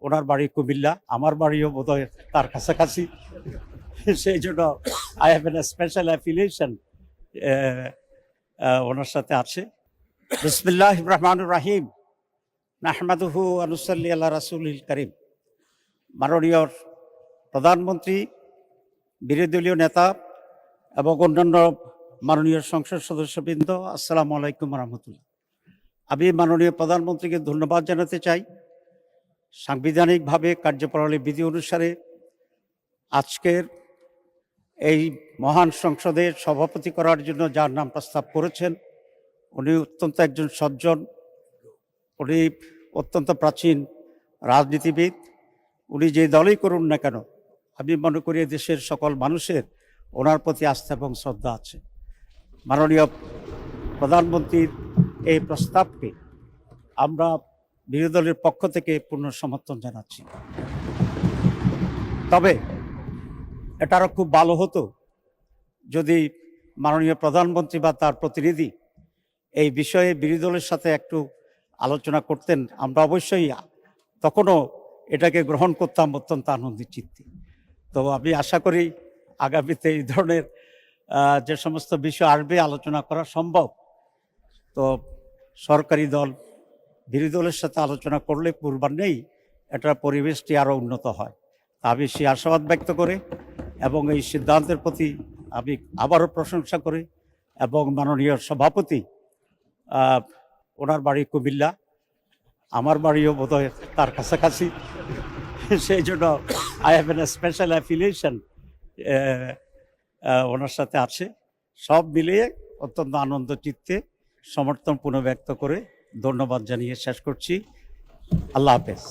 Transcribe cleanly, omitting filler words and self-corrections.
ওনার বাড়ি কুমিল্লা, আমার বাড়িও বোধহয় তার কাছাকাছি। সেই জন্য I have an special affiliation ওনার সাথে আছে। বিসমিল্লাহির রহমানির রহিম, নাহমাদুহু ওয়া নুসাল্লি আলা রাসূলিল কারীম। মাননীয় প্রধানমন্ত্রী, বিরোধী দলীয় নেতা এবং অন্যান্য মাননীয় সংসদ সদস্যবৃন্দ, আসসালামু আলাইকুম রহমতুল্লাহ। আমি মাননীয় প্রধানমন্ত্রীকে ধন্যবাদ জানাতে চাই। সাংবিধানিকভাবে কার্যপ্রণালী বিধি অনুসারে আজকের এই মহান সংসদের সভাপতি করার জন্য যার নাম প্রস্তাব করেছেন, উনি অত্যন্ত একজন সজ্জন, উনি অত্যন্ত প্রাচীন রাজনীতিবিদ। উনি যে দলই করুন না কেন, আমি মনে করি দেশের সকল মানুষের ওনার প্রতি আস্থা এবং শ্রদ্ধা আছে। মাননীয় প্রধানমন্ত্রীর এই প্রস্তাবকে আমরা বিরোধী দলের পক্ষ থেকে পূর্ণ সমর্থন জানাচ্ছি। তবে এটা আরও খুব ভালো হতো যদি মাননীয় প্রধানমন্ত্রী বা তার প্রতিনিধি এই বিষয়ে বিরোধী দলের সাথে একটু আলোচনা করতেন। আমরা অবশ্যই তখনও এটাকে গ্রহণ করতাম অত্যন্ত আনন্দিত চিত্তে। তো আমি আশা করি আগামীতে এই ধরনের যে সমস্ত বিষয় আসবে আলোচনা করা সম্ভব। তো সরকারি দল বিরোধী দলের সাথে আলোচনা করলে পূর্বান্নেই এটার পরিবেশটি আরও উন্নত হয়। আমি সেই আশাবাদ ব্যক্ত করে এবং এই সিদ্ধান্তের প্রতি আমি আবারও প্রশংসা করি এবং মাননীয় সভাপতি, ওনার বাড়ি কুমিল্লা, আমার বাড়িও বোধহয় তার কাছাকাছি। সেই জন্য I have an special affiliation ওনার সাথে আছে। সব মিলিয়ে অত্যন্ত আনন্দ চিত্তে সমর্থন পুনঃব্যক্ত করে ধন্যবাদ জানিয়ে শেষ করছি। আল্লাহ হাফেজ।